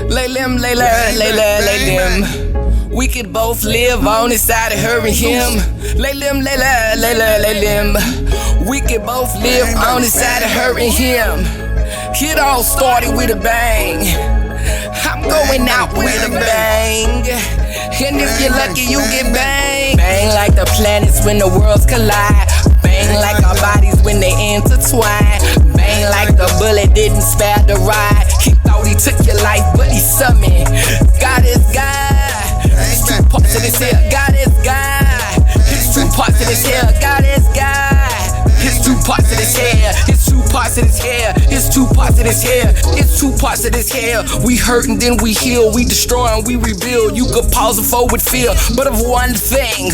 Lay lim, lay lim. We could both live on this side of her and him. Lay lim. We could both live on this side of her and him. It all started with a bang. I'm going out with a bang. And if you're lucky, you get bang. Bang like the planets when the worlds collide. Bang like our bodies when they intertwine. Bang like the bullet didn't spare the ride. He thought he took your life, but he summoned. God is God. There's two parts of this here. God is God. There's two parts of this here. God is God. It's two parts of this hair. It's two parts of this hair. It's two parts of this hair. It's two parts of this hair. We hurt and then we heal. We destroy and we rebuild. You could pause and forward feel, but of one thing,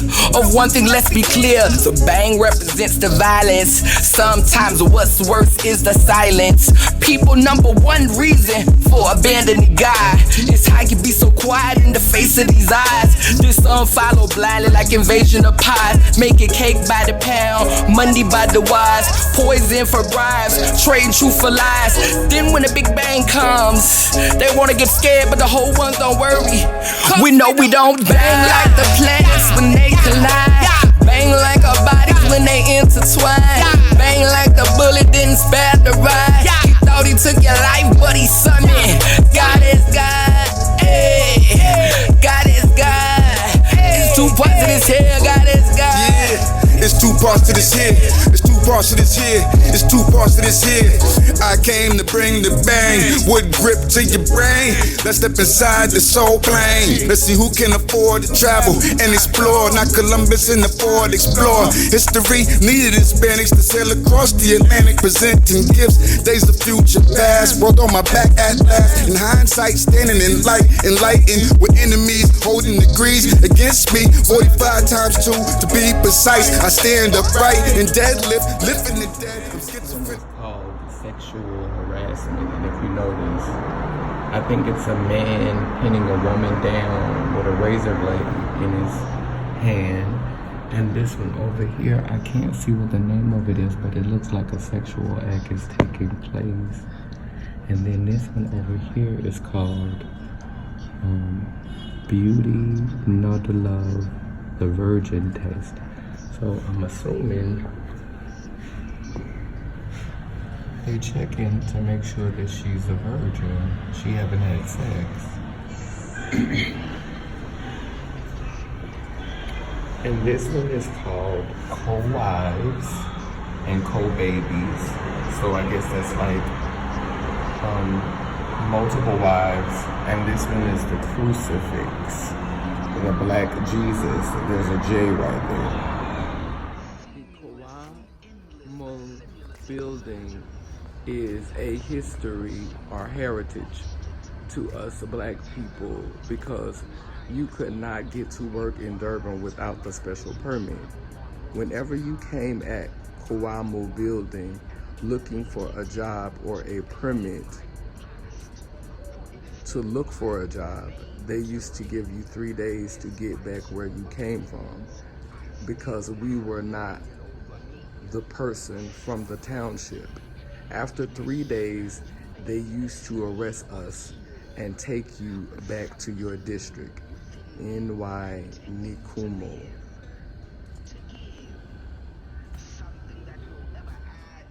let's be clear. The bang represents the violence. Sometimes what's worse is the silence. People number one reason for abandoning God is how you be so quiet in the face of these eyes. This unfollow blindly like invasion of pies. Making cake by the pound, money by the wise, poison for bribes, trading truth for lies. Then when the big bang comes, they wanna get scared, but the whole ones don't worry. We know we don't bang like the planets when they collide. Bang like our bodies when they intertwine. Bang like the bullet didn't spare the ride. He thought he took your life, but he summoned. God is God. Hey, God is God. It's two parts of this hair. God is God. Yeah, it's two parts to this here. It's two parts to this here. It's two parts to this here. I came to bring the bang, wood grip to your brain. Let's step inside the soul plane. Let's see who can afford to travel and explore. Not Columbus and the Ford Explorer. History needed Hispanics to sail across the Atlantic, presenting gifts. Days of future past, world on my back at last. In hindsight, standing in light, enlightened with enemies holding degrees against me. 45 times 2 to be precise. I stand upright and deadlift, lifting the dead. I'm schizophrenic. Called sexual harassment, and if you notice, I think it's a man pinning a woman down with a razor blade in his hand. And this one over here, I can't see what the name of it is, but it looks like a sexual act is taking place. And then this one over here is called Beauty, Not Love, the Virgin Test. So I'm assuming they check in to make sure that she's a virgin. She haven't had sex. And this one is called co-wives and co-babies. So I guess that's like multiple wives. And this one is the crucifix, the black Jesus. There's a J right there. The Kawamo building is a history or heritage to us black people because you could not get to work in Durban without the special permit. Whenever you came at Kawamo building looking for a job or a permit to look for a job, they used to give you 3 days to get back where you came from because we were not the person from the township. After 3 days, they used to arrest us and take you back to your district, NY Nikumo.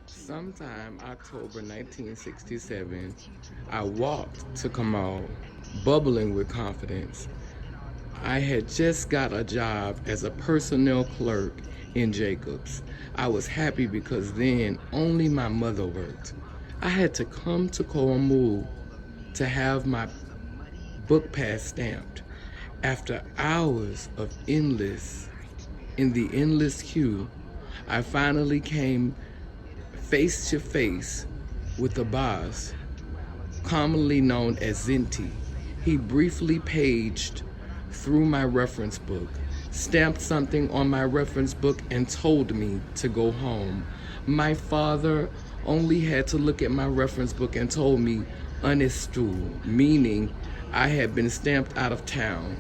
Sometime October 1967, I walked to Kamal, bubbling with confidence. I had just got a job as a personnel clerk in Jacobs. I was happy because then only my mother worked. I had to come to Kawamo to have my book pass stamped. After hours of in the endless queue, I finally came face to face with the boss, commonly known as Zinti. He briefly paged through my reference book, stamped something on my reference book, and told me to go home. My father only had to look at my reference book and told me unestu, meaning I had been stamped out of town.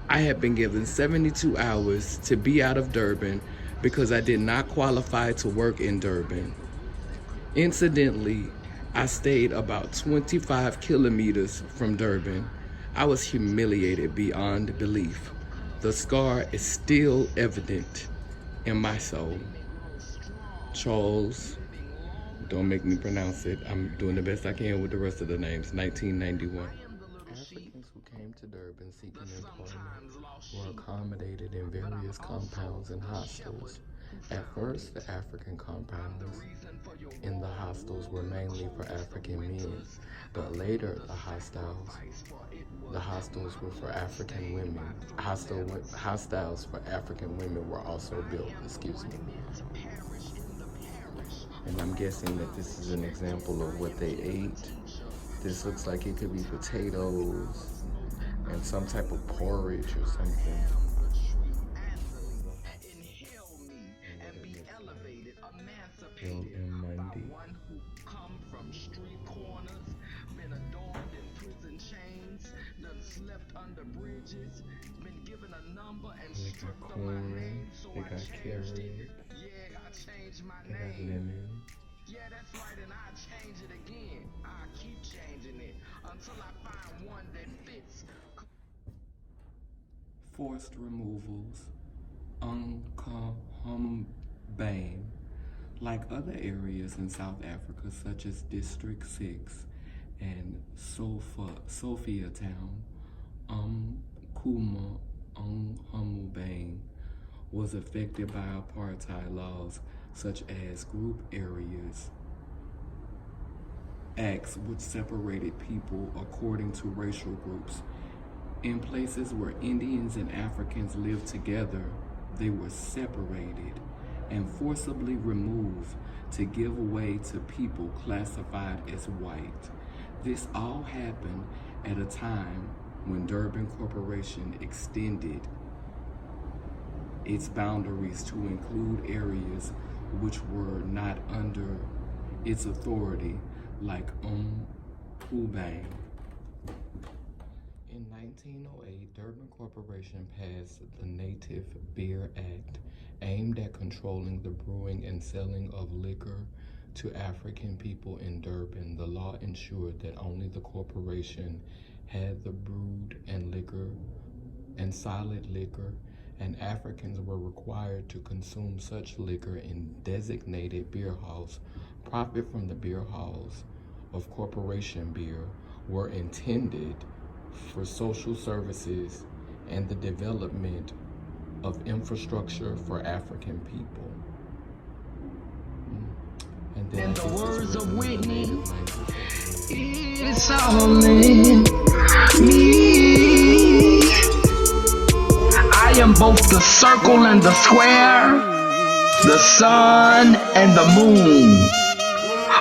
I had been given 72 hours to be out of Durban because I did not qualify to work in Durban. Incidentally, I stayed about 25 kilometers from Durban. I was humiliated beyond belief. The scar is still evident in my soul. Charles, don't make me pronounce it. I'm doing the best I can with the rest of the names. 1991. Africans who came to Durban seeking employment were accommodated in various compounds and hostels. At first, the African compounds in the hostels were mainly for African men, but later the hostels were for African women. Hostels for African women were also built, excuse me. And I'm guessing that this is an example of what they ate. This looks like it could be potatoes and some type of porridge or something. They got corn, they got carrot, they got lemon. Yeah, that's right, and I change it again. I keep changing it until I find one that fits. Forced removals, Bang. Like other areas in South Africa, such as District 6 and Sophia Town, Kuma Bang was affected by apartheid laws such as group areas, acts which separated people according to racial groups. In places where Indians and Africans lived together, they were separated and forcibly removed to give way to people classified as white. This all happened at a time when Durban Corporation extended its boundaries to include areas which were not under its authority, like Kubang. In 1908, Durban Corporation passed the Native Beer Act, aimed at controlling the brewing and selling of liquor to African people in Durban. The law ensured that only the corporation had the brewed and liquor and solid liquor, and Africans were required to consume such liquor in designated beer halls. Profit from the beer halls of corporation beer were intended for social services and the development of infrastructure for African people. And then In the words of Whitney, it's all in me. I am both the circle and the square, the sun and the moon,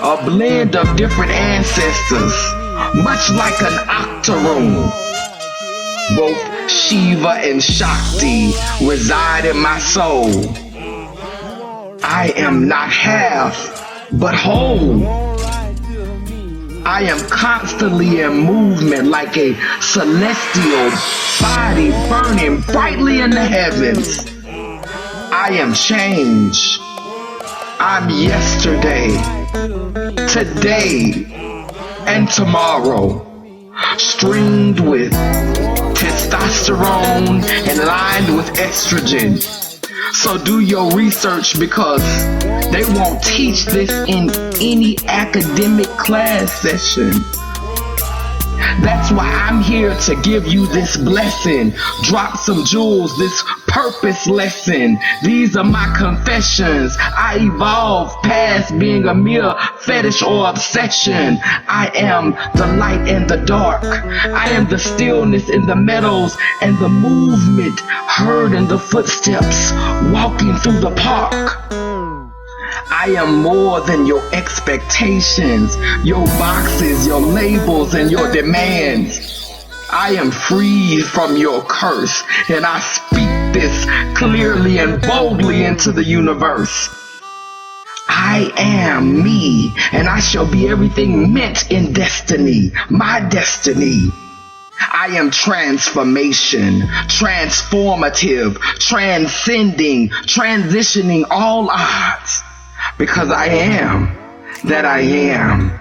a blend of different ancestors, much like an octoroon. Both Shiva and Shakti reside in my soul. I am not half, but whole. I am constantly in movement like a celestial body burning brightly in the heavens. I am change. I'm yesterday, today, and tomorrow, stringed with testosterone and lined with estrogen. So do your research, because they won't teach this in any academic class session. That's why I'm here to give you this blessing, drop some jewels, this purpose lesson. These are my confessions. I evolved past being a mere fetish or obsession. I am the light and the dark. I am the stillness in the meadows and the movement heard in the footsteps walking through the park. I am more than your expectations, your boxes, your labels, and your demands. I am free from your curse, and I speak this clearly and boldly into the universe. I am me, and I shall be everything meant in destiny, my destiny. I am transformation, transformative, transcending, transitioning all odds. Because I am that I am.